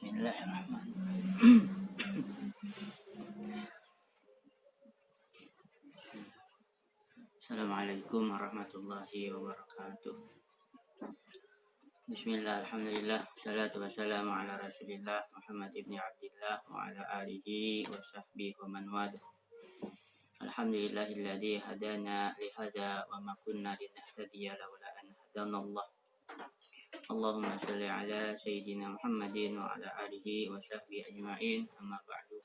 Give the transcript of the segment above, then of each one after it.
Bismillahirrahmanirrahim. Assalamualaikum warahmatullahi wabarakatuh. Bismillah, alhamdulillah, salatu wassalamu ala rasulillah Muhammad ibn Abdillah wa ala alihi wa sahbihi wa man wadah. Alhamdulillahilladzi hadana lihada wa ma kunna linahtadiya laula an hadana Allah. Allahumma salli ala sayyidina Muhammadin wa ala alihi wa sahbihi ajma'in, amma ba'du.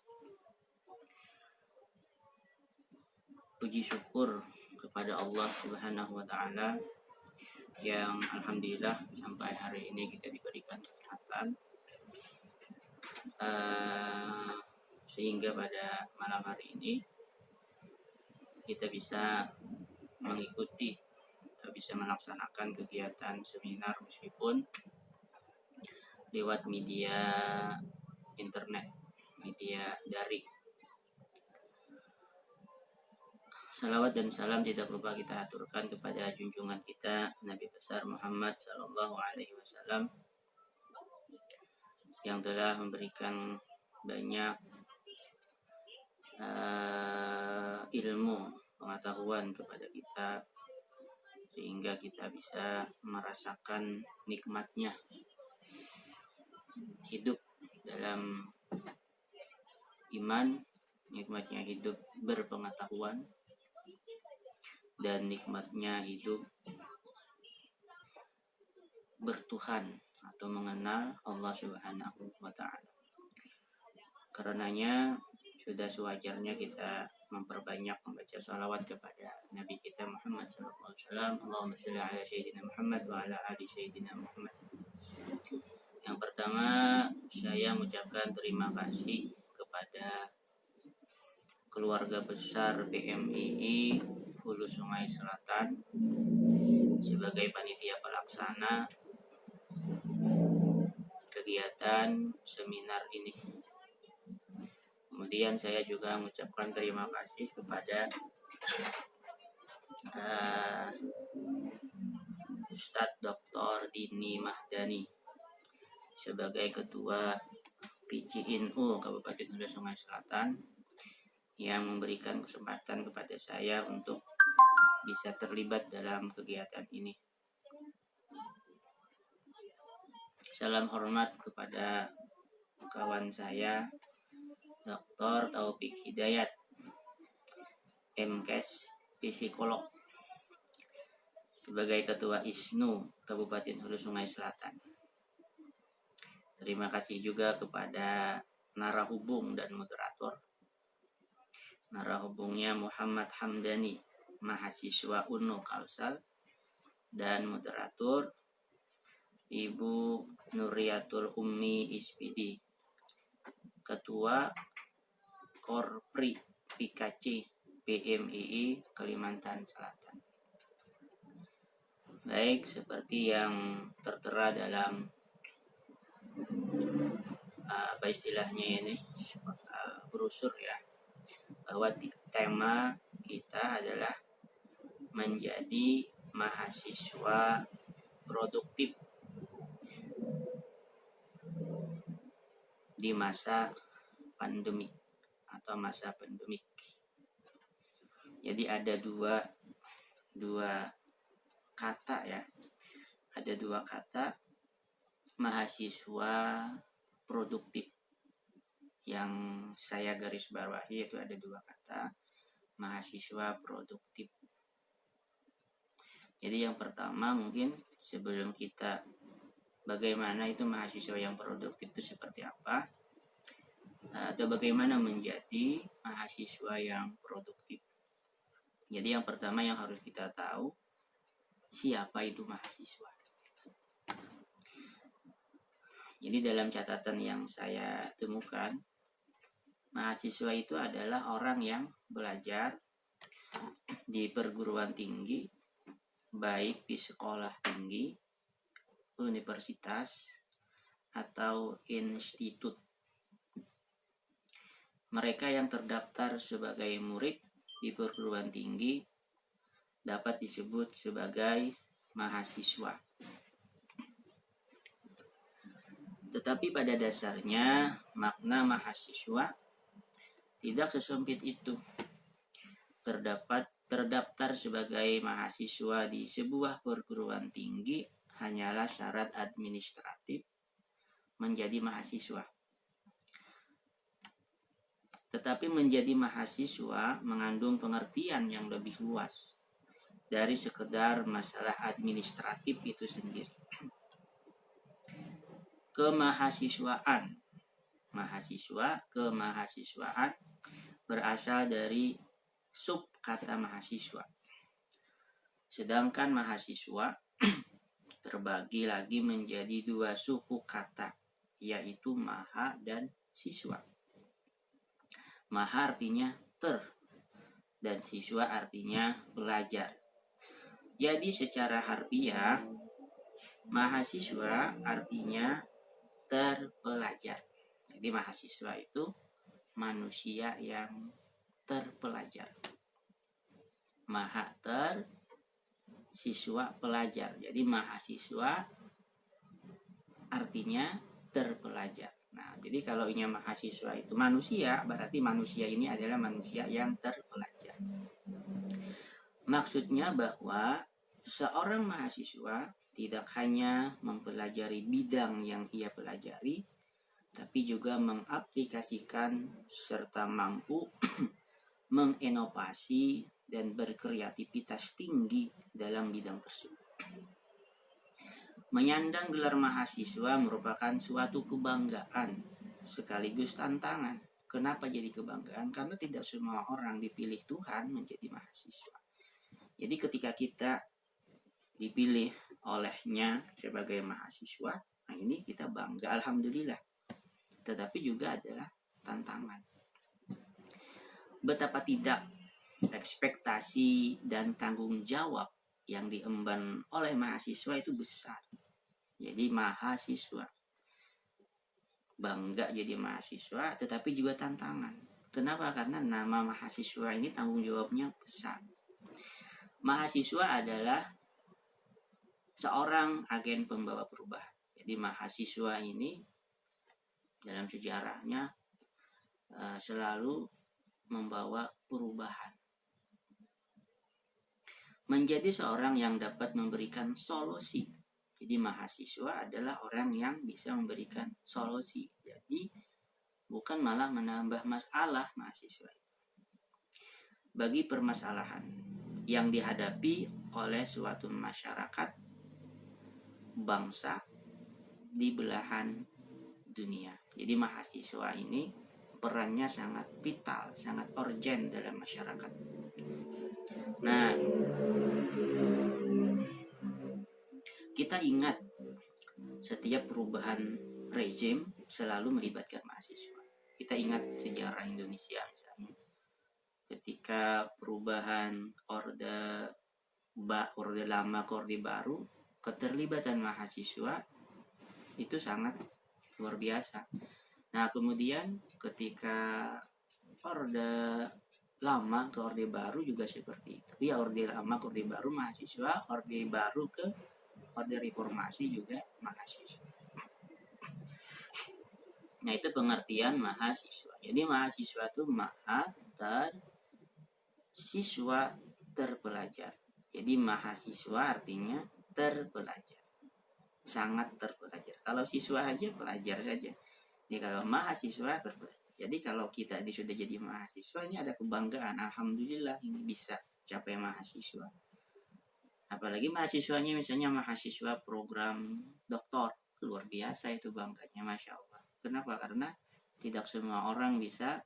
Puji syukur kepada Allah Subhanahu wa ta'ala yang alhamdulillah sampai hari ini kita diberikan kesehatan, sehingga pada malam hari ini kita bisa mengikuti atau bisa melaksanakan kegiatan seminar meskipun lewat media internet, media daring. Salawat dan salam tidak lupa kita aturkan kepada junjungan kita Nabi besar Muhammad sallallahu alaihi wasallam yang telah memberikan banyak ilmu pengetahuan kepada kita sehingga kita bisa merasakan nikmatnya hidup dalam iman, nikmatnya hidup berpengetahuan, dan nikmatnya hidup bertuhan atau mengenal Allah Subhanahu wa ta'ala. Karenanya sudah sewajarnya kita memperbanyak membaca salawat kepada Nabi kita Muhammad sallallahu alaihi wasallam. Allahumma shalli ala sayyidina Muhammad wa ala ali sayyidina Muhammad. Yang pertama, saya mengucapkan terima kasih kepada keluarga besar PMII Hulu Sungai Selatan sebagai panitia pelaksana kegiatan seminar ini. Kemudian saya juga mengucapkan terima kasih kepada Ustadz Dr. Dini Mahdani sebagai Ketua PCINU Kabupaten Hulu Sungai Selatan yang memberikan kesempatan kepada saya untuk bisa terlibat dalam kegiatan ini. Salam hormat kepada kawan saya Dr. Taufik Hidayat, MKes Psikolog sebagai Ketua ISNU Kabupaten Hulu Sungai Selatan. Terima kasih juga kepada narahubung dan moderator. Narahubungnya Muhammad Hamdani, mahasiswa UNU Kalsel, dan moderator Ibu Nuriyatul Ummi Ispidi, Ketua Korpri PKC PMII Kalimantan Selatan. Baik, seperti yang tertera dalam apa istilahnya ini, brosur ya, bahwa tema kita adalah menjadi mahasiswa produktif di masa pandemi atau masa pandemik. Jadi ada dua kata ya, ada dua kata mahasiswa produktif yang saya garis bawahi, itu ada dua kata mahasiswa produktif. Jadi yang pertama mungkin sebelum kita bagaimana itu mahasiswa yang produktif itu seperti apa, atau bagaimana menjadi mahasiswa yang produktif. Jadi yang pertama yang harus kita tahu, siapa itu mahasiswa. Jadi dalam catatan yang saya temukan, mahasiswa itu adalah orang yang belajar di perguruan tinggi, baik di sekolah tinggi, universitas, atau institut. Mereka yang terdaftar sebagai murid di perguruan tinggi dapat disebut sebagai mahasiswa. Tetapi pada dasarnya makna mahasiswa tidak sesempit itu. Terdaftar sebagai mahasiswa di sebuah perguruan tinggi hanyalah syarat administratif menjadi mahasiswa. Tetapi menjadi mahasiswa mengandung pengertian yang lebih luas dari sekedar masalah administratif itu sendiri. Kemahasiswaan, kemahasiswaan berasal dari sub kata mahasiswa. Sedangkan mahasiswa terbagi lagi menjadi dua suku kata, yaitu maha dan siswa. Maha artinya dan siswa artinya belajar. Jadi secara harfiah, mahasiswa artinya terpelajar. Jadi mahasiswa itu manusia yang terpelajar. Maha siswa pelajar. Jadi mahasiswa artinya terpelajar. Nah, jadi kalau ini mahasiswa itu manusia, berarti manusia ini adalah manusia yang terpelajar. Maksudnya bahwa seorang mahasiswa tidak hanya mempelajari bidang yang ia pelajari, tapi juga mengaplikasikan serta mampu menginovasi dan berkreativitas tinggi dalam bidang tersebut. Menyandang gelar mahasiswa merupakan suatu kebanggaan sekaligus tantangan. Kenapa jadi kebanggaan? Karena tidak semua orang dipilih Tuhan menjadi mahasiswa. Jadi ketika kita dipilih olehnya sebagai mahasiswa, nah ini kita bangga, alhamdulillah. Tetapi juga adalah tantangan. Betapa tidak ekspektasi dan tanggung jawab yang diemban oleh mahasiswa itu besar. Jadi mahasiswa bangga jadi mahasiswa, tetapi juga tantangan. Kenapa? Karena nama mahasiswa ini tanggung jawabnya besar. Mahasiswa adalah seorang agen pembawa perubahan. Jadi mahasiswa ini dalam sejarahnya selalu membawa perubahan. Menjadi seorang yang dapat memberikan solusi. Jadi mahasiswa adalah orang yang bisa memberikan solusi. Jadi bukan malah menambah masalah mahasiswa. Bagi permasalahan yang dihadapi oleh suatu masyarakat, bangsa di belahan dunia. Jadi mahasiswa ini perannya sangat vital, sangat urgent dalam masyarakat. Nah, kita ingat setiap perubahan rezim selalu melibatkan mahasiswa. Kita ingat sejarah Indonesia misalnya. Ketika perubahan orde lama ke orde baru, keterlibatan mahasiswa itu sangat luar biasa. Nah, kemudian ketika orde lama ke orde baru juga seperti itu. Ya, orde lama ke orde baru mahasiswa, orde baru ke orde reformasi juga mahasiswa. Nah, itu pengertian mahasiswa. Jadi mahasiswa itu maha siswa terpelajar. Jadi mahasiswa artinya terpelajar. Sangat terpelajar. Kalau siswa aja pelajar saja. Jadi kalau mahasiswa terpelajar. Jadi kalau kita sudah jadi mahasiswa, ini ada kebanggaan. Alhamdulillah ini bisa capai mahasiswa. Apalagi mahasiswanya misalnya mahasiswa program doktor. Luar biasa itu bangganya, Masya Allah. Kenapa? Karena tidak semua orang bisa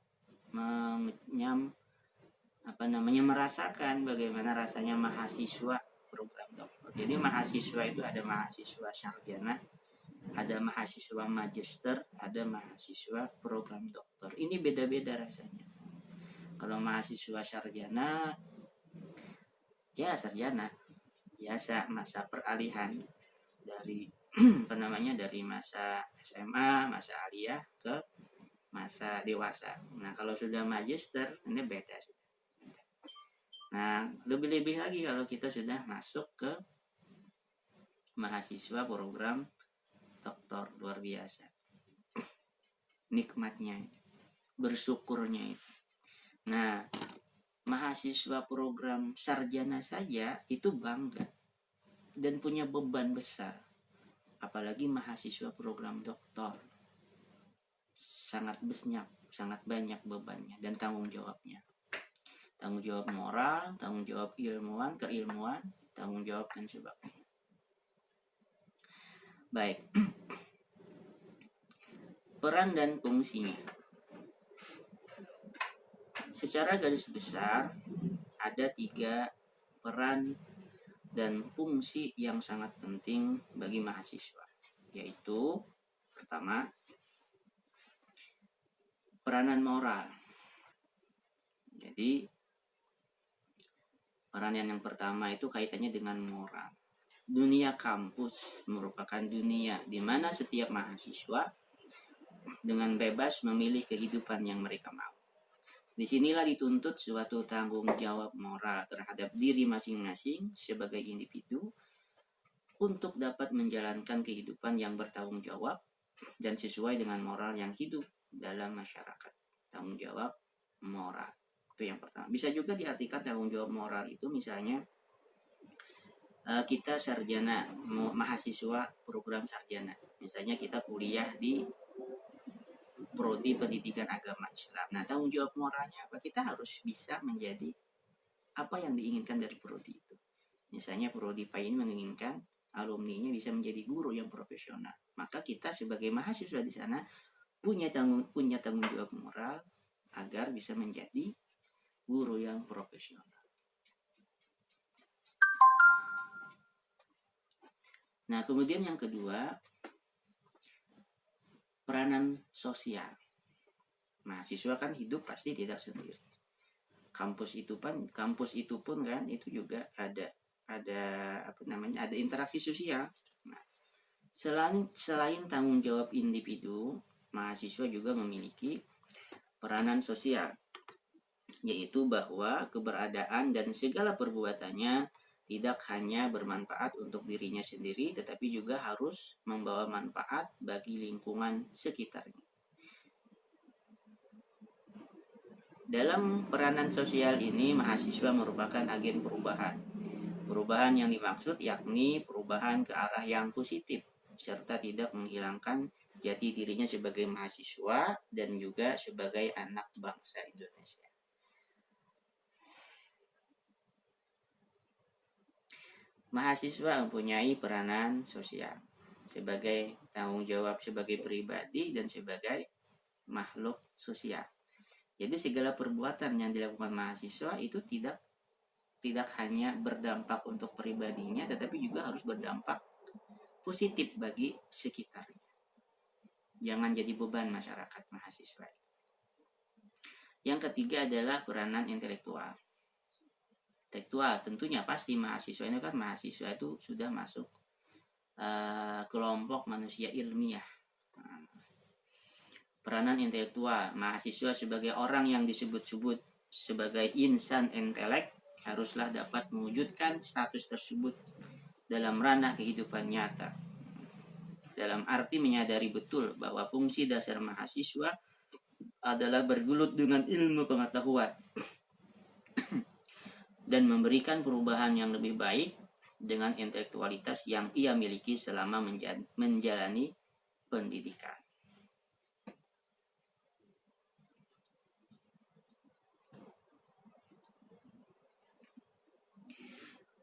merasakan bagaimana rasanya mahasiswa program doktor. Jadi mahasiswa itu ada mahasiswa sarjana, ada mahasiswa magister, ada mahasiswa program doktor. Ini beda-beda rasanya. Kalau mahasiswa sarjana, ya sarjana biasa masa peralihan dari dari masa SMA, masa aliyah ke masa dewasa. Nah, kalau sudah magister ini beda. Nah, lebih-lebih lagi kalau kita sudah masuk ke mahasiswa program doktor, luar biasa. nikmatnya, bersyukurnya itu. Nah, mahasiswa program sarjana saja itu bangga dan punya beban besar, apalagi mahasiswa program doktor. Sangat banyak bebannya dan tanggung jawabnya. Tanggung jawab moral, tanggung jawab keilmuan, tanggung jawab dan sebagainya. Baik. Peran dan fungsinya. Secara garis besar ada 3 peran dan fungsi yang sangat penting bagi mahasiswa, yaitu pertama, peranan moral. Jadi peranan yang pertama itu kaitannya dengan moral. Dunia kampus merupakan dunia di mana setiap mahasiswa dengan bebas memilih kehidupan yang mereka mau. Disinilah dituntut suatu tanggung jawab moral terhadap diri masing-masing sebagai individu untuk dapat menjalankan kehidupan yang bertanggung jawab dan sesuai dengan moral yang hidup dalam masyarakat. Tanggung jawab moral itu yang pertama. Bisa juga diartikan tanggung jawab moral itu misalnya kita sarjana, mahasiswa program sarjana, misalnya kita kuliah di prodi pendidikan agama Islam. Nah, tanggung jawab moralnya apa? Kita harus bisa menjadi apa yang diinginkan dari prodi itu. Misalnya prodi PAI ini menginginkan alumninya bisa menjadi guru yang profesional. Maka kita sebagai mahasiswa di sana punya tanggung jawab moral agar bisa menjadi guru yang profesional. Nah, kemudian yang kedua, peranan sosial. Mahasiswa kan hidup pasti tidak sendiri. Kampus itu pun kan itu juga ada interaksi sosial. Nah, selain tanggung jawab individu, mahasiswa juga memiliki peranan sosial, yaitu bahwa keberadaan dan segala perbuatannya tidak hanya bermanfaat untuk dirinya sendiri, tetapi juga harus membawa manfaat bagi lingkungan sekitarnya. Dalam peranan sosial ini, mahasiswa merupakan agen perubahan. Perubahan yang dimaksud yakni perubahan ke arah yang positif, serta tidak menghilangkan jati dirinya sebagai mahasiswa dan juga sebagai anak bangsa Indonesia. Mahasiswa mempunyai peranan sosial sebagai tanggung jawab sebagai pribadi dan sebagai makhluk sosial. Jadi segala perbuatan yang dilakukan mahasiswa itu tidak hanya berdampak untuk pribadinya, tetapi juga harus berdampak positif bagi sekitarnya. Jangan jadi beban masyarakat mahasiswa. Yang ketiga adalah peranan intelektual. Tentunya pasti mahasiswa itu sudah masuk kelompok manusia ilmiah. Peranan intelektual, mahasiswa sebagai orang yang disebut-sebut sebagai insan intelek haruslah dapat mewujudkan status tersebut dalam ranah kehidupan nyata. Dalam arti menyadari betul bahwa fungsi dasar mahasiswa adalah bergelut dengan ilmu pengetahuan dan memberikan perubahan yang lebih baik dengan intelektualitas yang ia miliki selama menjalani pendidikan.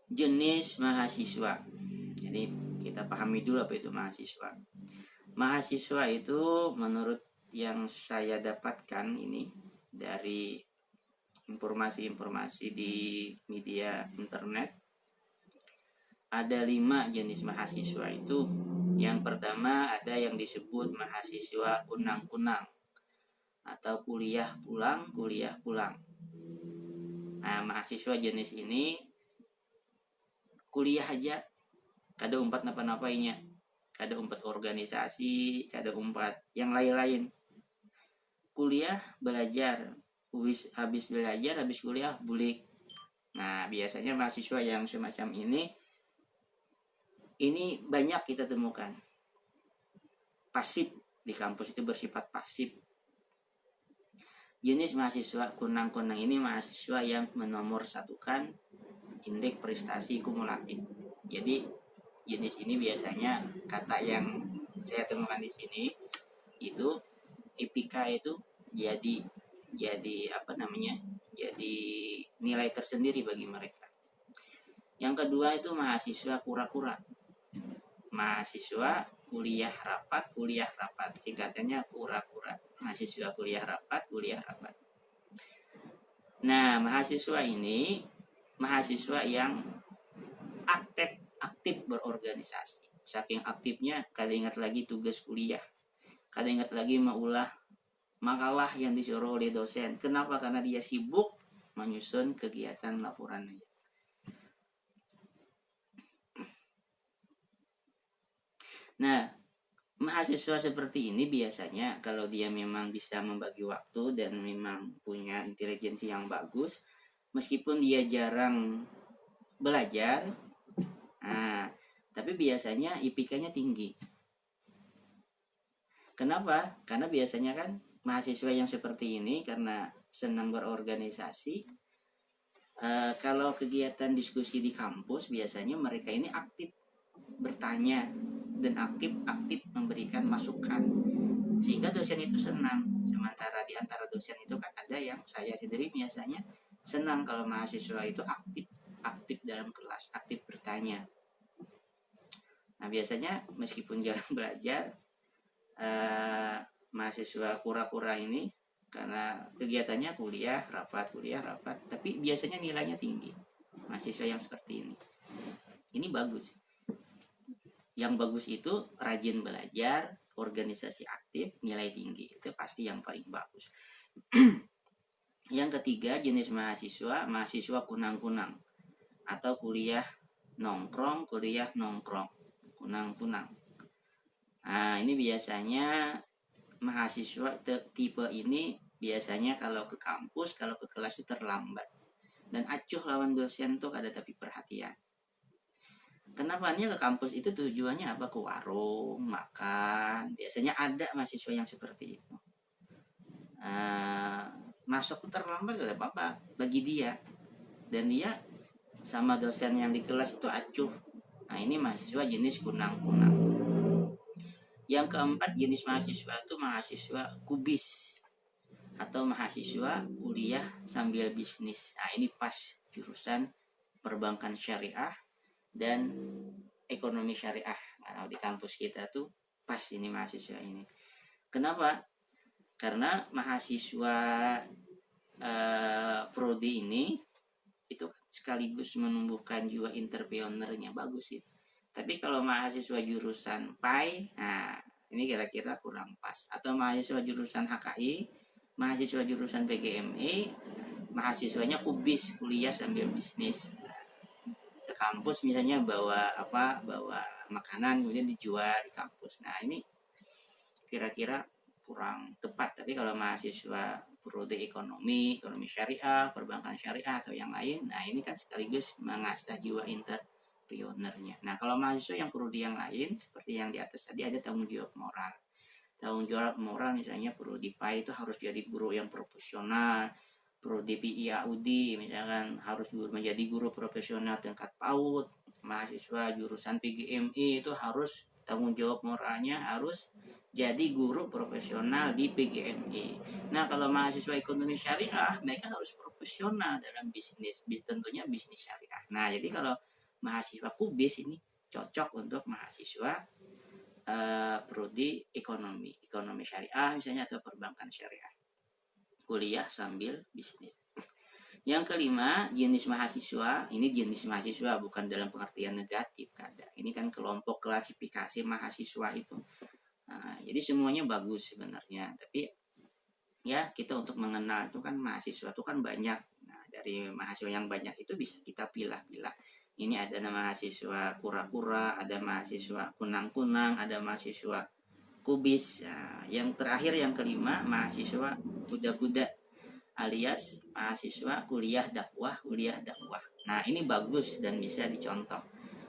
Jenis mahasiswa. Jadi kita pahami dulu apa itu mahasiswa. Mahasiswa itu menurut yang saya dapatkan ini dari informasi-informasi di media internet, ada 5 jenis mahasiswa itu. Yang pertama ada yang disebut mahasiswa kunang-kunang atau kuliah pulang. Nah, mahasiswa jenis ini kuliah aja, kada umpat napa-napainya, kada umpat organisasi, kada umpat yang lain-lain. Kuliah belajar, habis belajar, habis kuliah bulik. Nah, biasanya mahasiswa yang semacam ini banyak kita temukan. Pasif di kampus itu bersifat pasif. Jenis mahasiswa kunang-kunang ini mahasiswa yang menomorsatukan indeks prestasi kumulatif. Jadi jenis ini biasanya kata yang saya temukan di sini itu IPK itu jadi apa namanya? Jadi nilai tersendiri bagi mereka. Yang kedua itu mahasiswa kura-kura. Mahasiswa kuliah rapat, singkatannya kura-kura. Mahasiswa kuliah rapat. Nah, mahasiswa ini mahasiswa yang aktif berorganisasi. Saking aktifnya, kada ingat lagi tugas kuliah, kada ingat lagi maulah makalah yang disuruh oleh dosen. Kenapa? Karena dia sibuk menyusun kegiatan laporannya. Nah, mahasiswa seperti ini biasanya kalau dia memang bisa membagi waktu dan memang punya intelijensi yang bagus, meskipun dia jarang belajar, tapi biasanya IPK-nya tinggi. Kenapa? Karena biasanya kan mahasiswa yang seperti ini karena senang berorganisasi, kalau kegiatan diskusi di kampus biasanya mereka ini aktif bertanya dan aktif memberikan masukan, sehingga dosen itu senang. Sementara di antara dosen itu kan ada yang saya sendiri biasanya senang kalau mahasiswa itu aktif dalam kelas, aktif bertanya. Nah, biasanya meskipun jarang belajar, mahasiswa kura-kura ini karena kegiatannya kuliah rapat, tapi biasanya nilainya tinggi. Mahasiswa yang seperti ini bagus. Yang bagus itu rajin belajar, organisasi aktif, nilai tinggi. Itu pasti yang paling bagus. Yang ketiga jenis mahasiswa kunang-kunang atau kuliah nongkrong, kunang-kunang. Nah, ini biasanya mahasiswa tipe ini biasanya kalau ke kampus, kalau ke kelas itu terlambat. Dan acuh lawan dosen tuh ada tapi perhatian. Kenapa ke kampus itu tujuannya apa? Ke warung, makan. Biasanya ada mahasiswa yang seperti itu. Masuk terlambat gak apa-apa bagi dia. Dan dia sama dosen yang di kelas itu acuh. Nah, ini mahasiswa jenis kunang-kunang. Yang keempat jenis mahasiswa itu mahasiswa kubis atau mahasiswa kuliah sambil bisnis. Nah, ini pas jurusan perbankan syariah dan ekonomi syariah. Nah, di kampus kita tuh pas ini mahasiswa ini. Kenapa? Karena mahasiswa prodi ini itu sekaligus menumbuhkan jiwa entrepreneurnya bagus itu. Tapi kalau mahasiswa jurusan PAI, nah ini kira-kira kurang pas. Atau mahasiswa jurusan HKI, mahasiswa jurusan PGMI, mahasiswanya kubis, kuliah sambil bisnis. Ke kampus misalnya bawa makanan kemudian dijual di kampus. Nah, ini kira-kira kurang tepat. Tapi kalau mahasiswa prodi ekonomi syariah, perbankan syariah atau yang lain, nah ini kan sekaligus mengasah jiwa entrepreneurnya. Nah, kalau mahasiswa yang prodi yang lain seperti yang di atas tadi ada tanggung jawab moral. Tanggung jawab moral misalnya prodi PAI itu harus jadi guru yang profesional. Prodi PIAUD misalkan harus menjadi guru profesional tingkat PAUD. Mahasiswa jurusan PGMI itu harus tanggung jawab moralnya harus jadi guru profesional di PGMI. Nah, kalau mahasiswa ekonomi syariah mereka harus profesional dalam bisnis, tentunya bisnis syariah. Nah, jadi kalau mahasiswa kubis ini cocok untuk mahasiswa prodi ekonomi syariah misalnya atau perbankan syariah, kuliah sambil bisnis. Yang kelima jenis mahasiswa, ini jenis mahasiswa bukan dalam pengertian negatif kada. Ini kan kelompok klasifikasi mahasiswa itu. Nah, jadi semuanya bagus sebenarnya, tapi ya kita untuk mengenal itu kan mahasiswa itu kan banyak. Nah, dari mahasiswa yang banyak itu bisa kita pilah-pilah. Ini ada mahasiswa kura-kura, ada mahasiswa kunang-kunang, ada mahasiswa kubis. Nah, yang terakhir yang kelima mahasiswa kuda-kuda alias mahasiswa kuliah dakwah. Nah, ini bagus dan bisa dicontoh.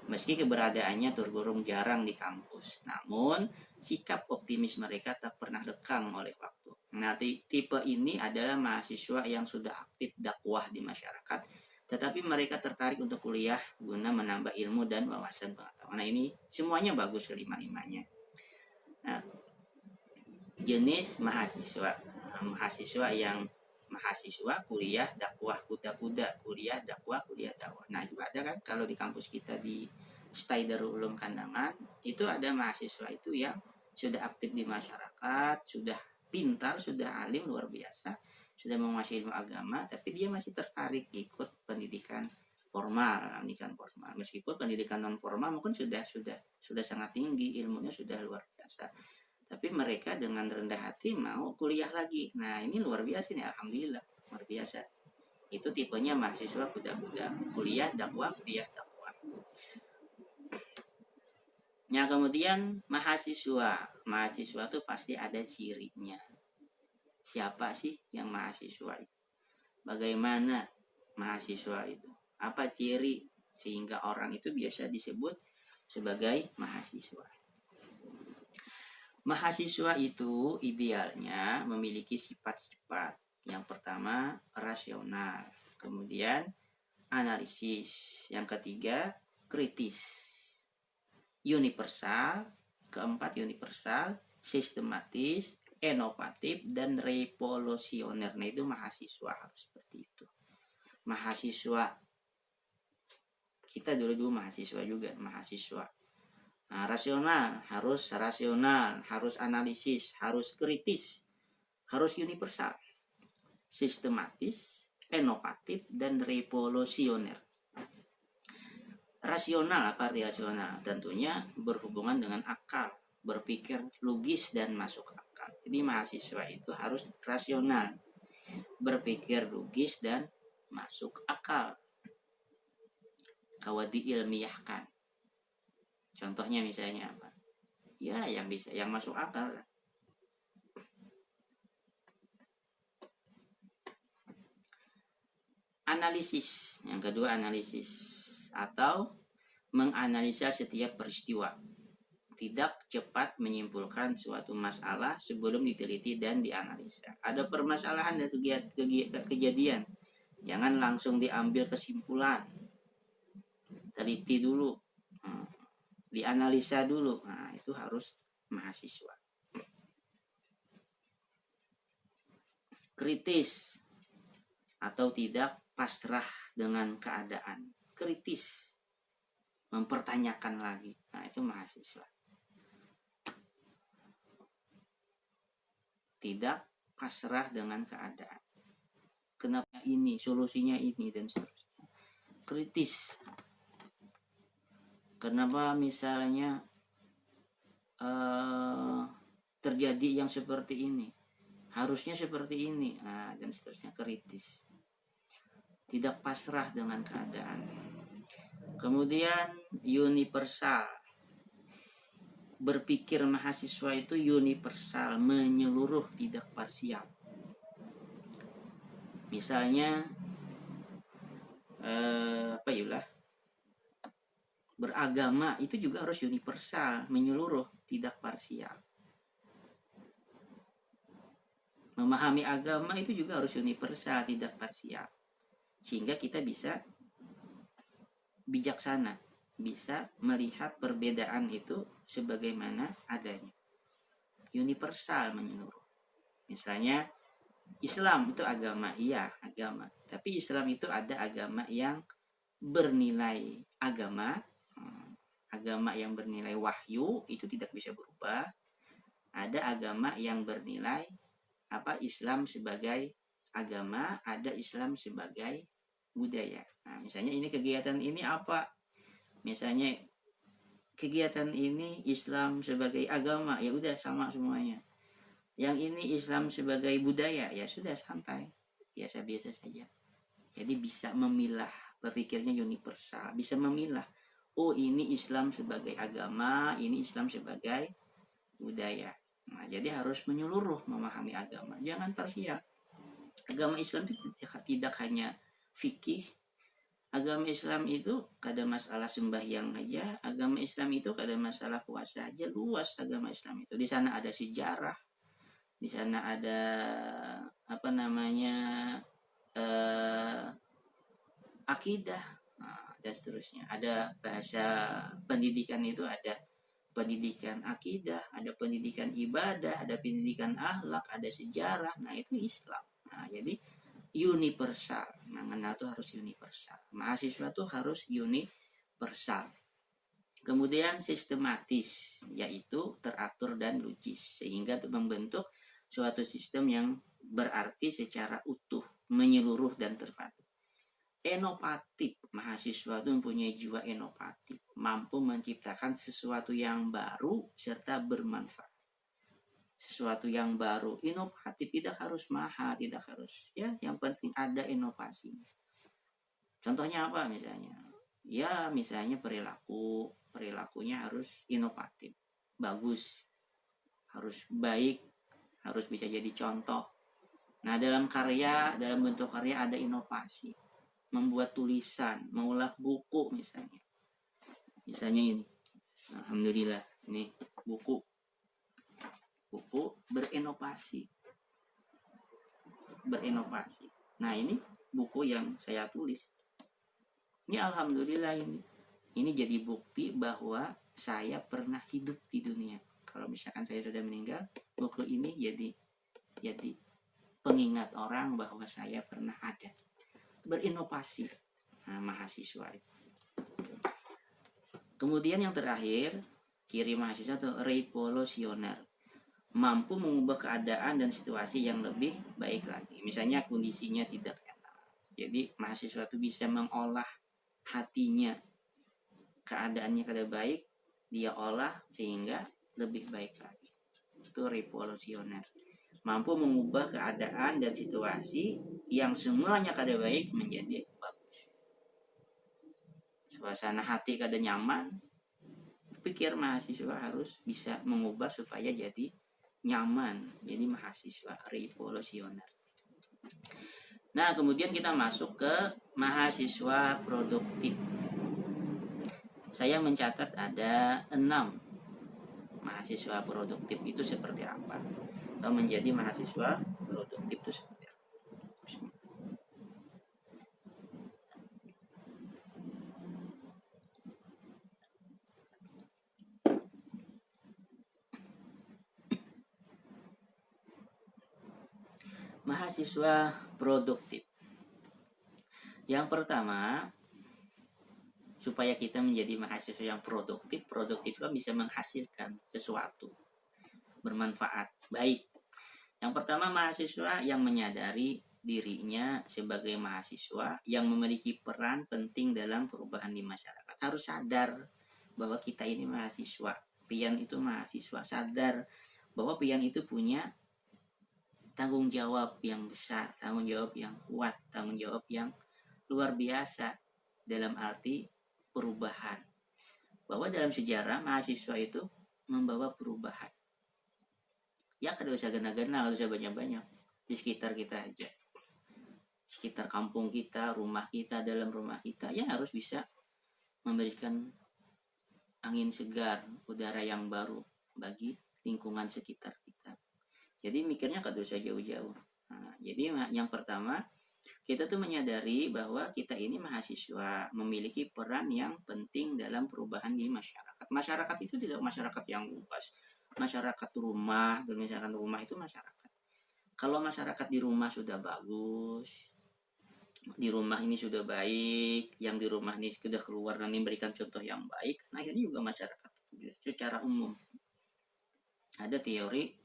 meski keberadaannya tergolong jarang di kampus. Namun, sikap optimis mereka tak pernah lekang oleh waktu. Nah, tipe ini adalah mahasiswa yang sudah aktif dakwah di masyarakat, tetapi mereka tertarik untuk kuliah guna menambah ilmu dan wawasan pengetahuan. Nah, ini semuanya bagus kelima-limanya. Nah, jenis mahasiswa. Mahasiswa yang mahasiswa kuliah dakwah kuda-kuda, kuliah dakwah kuliah dakwah. Nah, juga ada kan kalau di kampus kita di Stai Darul Ulum Kandangan itu ada mahasiswa itu yang sudah aktif di masyarakat, sudah pintar, sudah alim luar biasa, sudah menguasai ilmu agama, tapi dia masih tertarik ikut pendidikan formal, pendidikan formal. Meskipun pendidikan non formal mungkin sudah sangat tinggi, ilmunya sudah luar biasa. Tapi mereka dengan rendah hati mau kuliah lagi. Nah, ini luar biasa nih, alhamdulillah, luar biasa. Itu tipenya mahasiswa kuda-kuda, kuliah dakwah, kuliah dakwah. Nah, kemudian mahasiswa itu pasti ada cirinya. Siapa sih yang mahasiswa itu? Bagaimana mahasiswa itu? Apa ciri sehingga orang itu biasa disebut sebagai mahasiswa? Mahasiswa itu idealnya memiliki sifat-sifat. Yang pertama, rasional. Kemudian, analisis. Yang ketiga, kritis. Universal. Keempat, universal. Sistematis, inovatif, dan revolusioner. Nah, itu mahasiswa harus seperti itu. Mahasiswa. Kita dulu mahasiswa juga. Mahasiswa. Nah, rasional, harus analisis, harus kritis, harus universal, sistematis, inovatif, dan revolusioner. Rasional, apa rasional? Tentunya berhubungan dengan akal, berpikir logis dan masuk akal. Jadi mahasiswa itu harus rasional, berpikir logis dan masuk akal. Kalau diilmiahkan. Contohnya misalnya apa? Ya, yang bisa, yang masuk akal. Analisis. Yang kedua, analisis atau menganalisa setiap peristiwa. Tidak cepat menyimpulkan suatu masalah sebelum diteliti dan dianalisa. Ada permasalahan dan kejadian. Jangan langsung diambil kesimpulan. Teliti dulu. Dianalisa dulu. Nah, itu harus mahasiswa. Kritis atau tidak pasrah dengan keadaan. Kritis, mempertanyakan lagi. Nah, itu mahasiswa. Tidak pasrah dengan keadaan. Kenapa ini, solusinya ini, dan seterusnya. Kritis. Kenapa misalnya terjadi yang seperti ini, harusnya seperti ini, nah, dan seterusnya. Kritis, tidak pasrah dengan keadaan. Kemudian universal, berpikir mahasiswa itu universal, menyeluruh, tidak parsial. Misalnya beragama itu juga harus universal, menyeluruh, tidak parsial. Memahami agama itu juga harus universal, tidak parsial. Sehingga kita bisa bijaksana, bisa melihat perbedaan itu sebagaimana adanya. Universal, menyeluruh. Misalnya Islam itu agama, iya agama. Tapi Islam itu ada agama yang bernilai agama yang bernilai wahyu, itu tidak bisa berubah. Ada agama yang bernilai Islam sebagai agama, ada Islam sebagai budaya. Nah, misalnya ini kegiatan ini apa? Misalnya kegiatan ini Islam sebagai agama, ya udah sama semuanya. Yang ini Islam sebagai budaya, ya sudah santai, biasa-biasa saja. Jadi bisa memilah, berpikirnya universal, bisa memilah. Oh, ini Islam sebagai agama, ini Islam sebagai budaya. Nah, jadi harus menyeluruh memahami agama, jangan parsial. Agama Islam itu tidak hanya fikih, Agama Islam itu kada masalah sembahyang aja, agama Islam itu kada masalah puasa aja, luas agama Islam itu. Di sana ada sejarah, di sana ada apa namanya eh, akidah, dan seterusnya. Ada bahasa pendidikan itu ada pendidikan akidah, ada pendidikan ibadah, ada pendidikan akhlak, ada sejarah. Nah itu Islam. Nah jadi universal. Mengenal itu harus universal. Mahasiswa itu harus universal. Kemudian sistematis, yaitu teratur dan logis, sehingga membentuk suatu sistem yang berarti secara utuh, menyeluruh dan terpadu. Inovatif, mahasiswa itu mempunyai jiwa inovatif, mampu menciptakan sesuatu yang baru serta bermanfaat. Sesuatu yang baru, inovatif, tidak harus mahal, tidak harus, ya, yang penting ada inovasi. Contohnya apa misalnya? Ya, misalnya perilakunya harus inovatif, bagus, harus baik, harus bisa jadi contoh. Nah, dalam bentuk karya ada inovasi. Membuat tulisan, mengolah buku misalnya. Misalnya ini. Alhamdulillah, ini buku berinovasi. Nah, ini buku yang saya tulis. Ini alhamdulillah ini jadi bukti bahwa saya pernah hidup di dunia. Kalau misalkan saya sudah meninggal, buku ini jadi pengingat orang bahwa saya pernah ada. Berinovasi. Nah, mahasiswa itu. Kemudian yang terakhir, ciri mahasiswa itu revolusioner, mampu mengubah keadaan dan situasi yang lebih baik lagi. Misalnya kondisinya tidak enak, jadi mahasiswa itu bisa mengolah hatinya, keadaannya kada baik, dia olah sehingga lebih baik lagi. Itu revolusioner, mampu mengubah keadaan dan situasi yang semuanya kada baik menjadi bagus. Suasana hati kada nyaman, pikir mahasiswa harus bisa mengubah supaya jadi nyaman. Jadi mahasiswa revolusioner. Nah, kemudian kita masuk ke mahasiswa produktif. Saya mencatat ada 6 mahasiswa produktif itu seperti apa, atau menjadi mahasiswa produktif itu seperti apa. Mahasiswa produktif. Yang pertama, supaya kita menjadi mahasiswa yang produktif kan bisa menghasilkan sesuatu bermanfaat, baik. Yang pertama, mahasiswa yang menyadari dirinya sebagai mahasiswa yang memiliki peran penting dalam perubahan di masyarakat. Harus sadar bahwa kita ini mahasiswa, pian itu mahasiswa, sadar bahwa pian itu punya tanggung jawab yang besar, tanggung jawab yang kuat, tanggung jawab yang luar biasa dalam arti perubahan. Bahwa dalam sejarah mahasiswa itu membawa perubahan. Ya kada usah gena-gena, kada usah banyak-banyak. Di sekitar kita aja. Sekitar kampung kita, rumah kita, dalam rumah kita, ya harus bisa memberikan angin segar, udara yang baru bagi lingkungan sekitar kita. Jadi mikirnya kada usah jauh-jauh. Nah, jadi yang pertama, kita tuh menyadari bahwa kita ini mahasiswa memiliki peran yang penting dalam perubahan di masyarakat. Masyarakat itu tidak masyarakat yang luas. Masyarakat rumah, dan misalkan rumah itu masyarakat. Kalau masyarakat di rumah sudah bagus, di rumah ini sudah baik, yang di rumah ini sudah keluar dan memberikan contoh yang baik, nah akhirnya juga masyarakat secara umum. Ada teori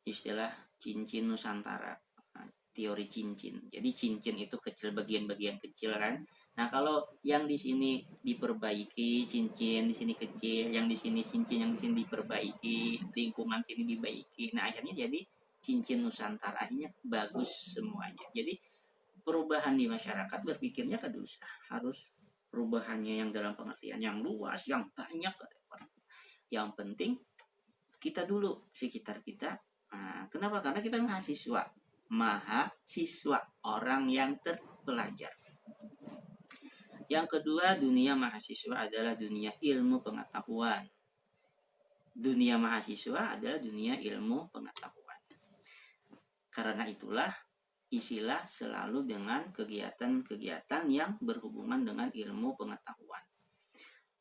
istilah cincin Nusantara. Teori cincin. Jadi cincin itu kecil, bagian-bagian kecil kan. Nah, kalau yang di sini diperbaiki, cincin di sini kecil, yang di sini cincin, yang di sini diperbaiki, lingkungan sini dibaiki. Nah, akhirnya jadi cincin Nusantara, akhirnya bagus semuanya. Jadi perubahan di masyarakat berpikirnya kada usah harus perubahannya yang dalam pengertian yang luas, yang banyak. Yang penting kita dulu sekitar kita. Nah, kenapa? Karena kita mahasiswa, orang yang terpelajar. Yang kedua, dunia mahasiswa adalah dunia ilmu pengetahuan. Dunia mahasiswa adalah dunia ilmu pengetahuan. Karena itulah isilah selalu dengan kegiatan-kegiatan yang berhubungan dengan ilmu pengetahuan.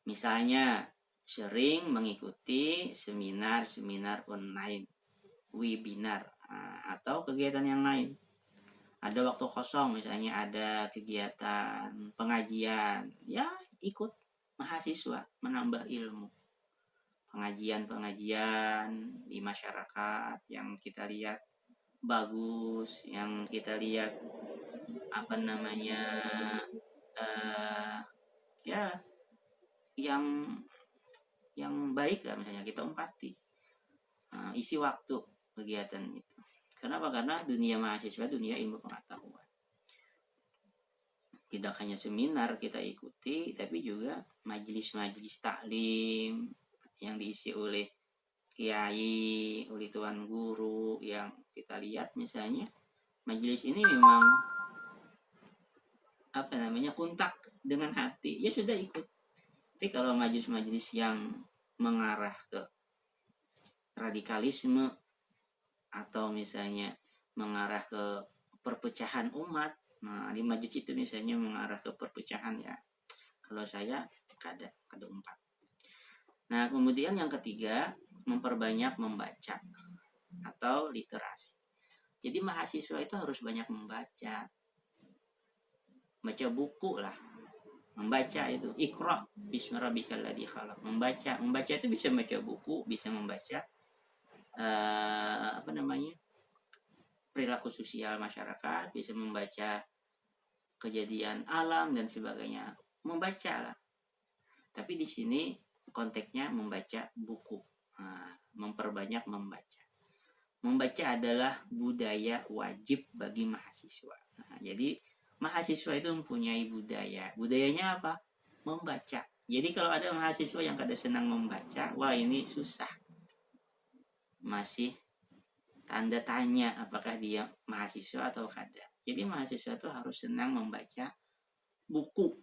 Misalnya, sering mengikuti seminar-seminar online, webinar, atau kegiatan yang lain. Ada waktu kosong, misalnya ada kegiatan pengajian, ya ikut mahasiswa menambah ilmu. Pengajian-pengajian di masyarakat yang kita lihat bagus, yang kita lihat ya yang baik lah, misalnya kita umpati isi waktu kegiatan itu. Kenapa? Karena dunia mahasiswa dunia ilmu pengetahuan. Tidak hanya seminar kita ikuti, tapi juga majelis-majelis taklim yang diisi oleh kiai, oleh tuan guru, yang kita lihat misalnya majelis ini memang kontak dengan hati, ya sudah ikut. Tapi kalau majelis-majelis yang mengarah ke radikalisme atau misalnya mengarah ke perpecahan umat, nah di majelis itu misalnya mengarah ke perpecahan, ya kalau saya kada empat. Nah kemudian yang ketiga, memperbanyak membaca atau literasi. Jadi mahasiswa itu harus banyak membaca, baca buku lah. Membaca itu Iqra bismi rabbikal ladzi khalaq. Membaca itu bisa membaca buku, bisa membaca perilaku sosial masyarakat, bisa membaca kejadian alam dan sebagainya, membaca lah. Tapi di sini konteksnya membaca buku, memperbanyak membaca. Membaca adalah budaya wajib bagi mahasiswa. Jadi mahasiswa itu mempunyai budaya. Budayanya apa? Membaca. Jadi kalau ada mahasiswa yang kada senang membaca, wah ini susah. Masih tanda tanya apakah dia mahasiswa atau kada. Jadi mahasiswa itu harus senang membaca buku,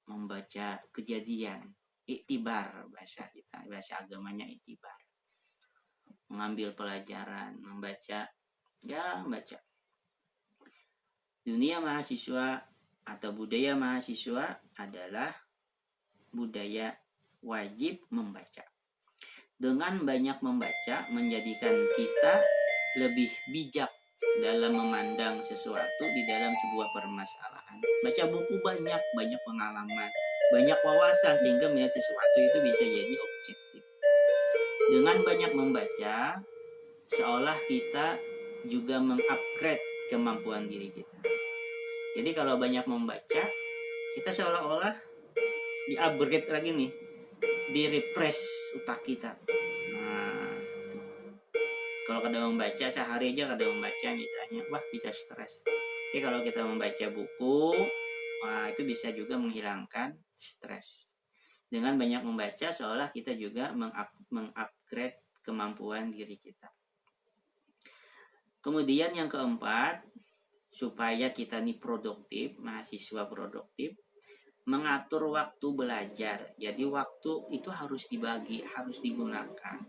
membaca kejadian, iktibar bahasa kita, bahasa agamanya iktibar. Mengambil pelajaran, membaca. Dunia mahasiswa atau budaya mahasiswa adalah budaya wajib membaca. Dengan banyak membaca menjadikan kita lebih bijak dalam memandang sesuatu di dalam sebuah permasalahan. Baca buku banyak pengalaman, banyak wawasan, sehingga melihat sesuatu itu bisa jadi objektif. Dengan banyak membaca, seolah kita juga mengupgrade kemampuan diri kita. Jadi kalau banyak membaca, kita seolah-olah di-upgrade lagi nih, di-refresh otak kita. Kalau kada membaca sehari aja kada membaca misalnya, wah bisa stres. Tapi kalau kita membaca buku, wah itu bisa juga menghilangkan stres. Dengan banyak membaca seolah kita juga mengupgrade kemampuan diri kita. Kemudian yang keempat, supaya kita nih produktif, mahasiswa produktif, mengatur waktu belajar. Jadi waktu itu harus dibagi, harus digunakan.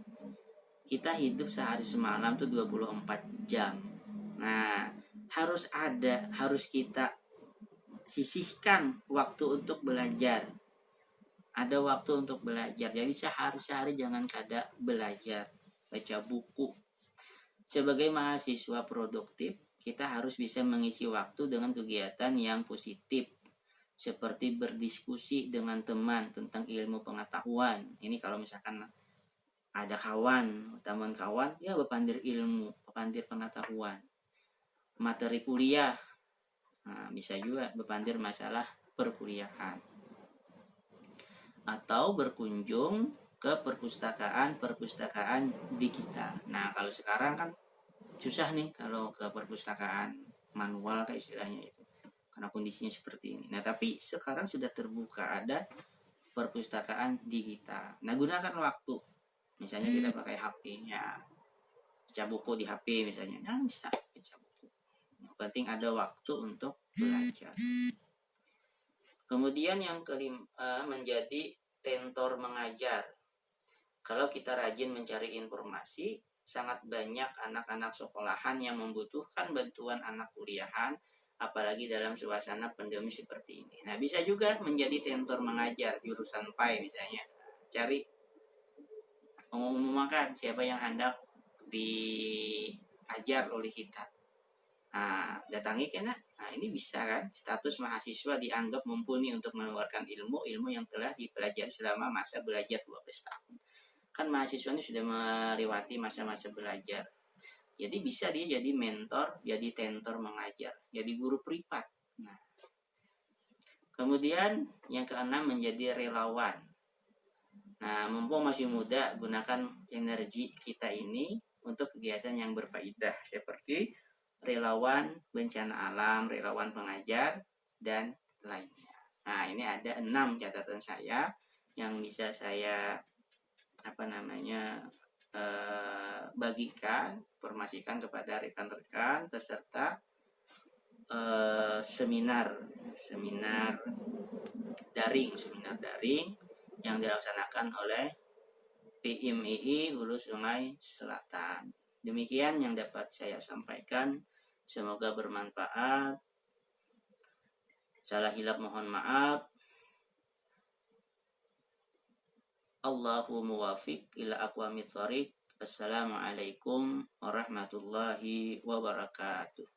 Kita hidup sehari semalam tuh 24 jam. Nah, harus kita sisihkan waktu untuk belajar. Ada waktu untuk belajar. Jadi sehari-hari jangan kada belajar, baca buku. Sebagai mahasiswa produktif, kita harus bisa mengisi waktu dengan kegiatan yang positif, seperti berdiskusi dengan teman tentang ilmu pengetahuan. Ini kalau misalkan ada teman kawan, ya berpandir ilmu, berpandir pengetahuan. Materi kuliah, bisa juga berpandir masalah perkuliahan. Atau berkunjung ke perpustakaan digital. Nah kalau sekarang kan susah nih kalau ke perpustakaan manual kayak istilahnya itu, karena kondisinya seperti ini. Nah tapi sekarang sudah terbuka, ada perpustakaan digital. Nah gunakan waktu, misalnya kita pakai HP, ya baca buku di HP misalnya, nah bisa baca buku. Yang penting ada waktu untuk belajar. Kemudian yang kelima, menjadi tentor mengajar. Kalau kita rajin mencari informasi, sangat banyak anak-anak sekolahan yang membutuhkan bantuan anak kuliahan, apalagi dalam suasana pandemi seperti ini. Nah, bisa juga menjadi tentor mengajar jurusan PAI misalnya. Cari mengumumkan siapa yang hendak diajar oleh kita. Nah, datangi kena. Nah, ini bisa kan? Status mahasiswa dianggap mumpuni untuk mengeluarkan ilmu yang telah dipelajari selama masa belajar 12 tahun. Kan mahasiswa ini sudah melewati masa-masa belajar. Jadi bisa dia jadi mentor, jadi tentor mengajar, jadi guru privat. Nah, kemudian yang keenam menjadi relawan. Nah, mumpung masih muda, gunakan energi kita ini untuk kegiatan yang berfaedah seperti relawan bencana alam, relawan pengajar, dan lainnya. Nah, ini ada 6 catatan saya yang bisa saya bagikan, informasikan kepada rekan-rekan peserta seminar daring yang dilaksanakan oleh PIMII Hulu Sungai Selatan. Demikian yang dapat saya sampaikan. Semoga bermanfaat. Salah hilap mohon maaf. Allahu muwafiq ila aqwamit thoriq. Assalamualaikum warahmatullahi wabarakatuh.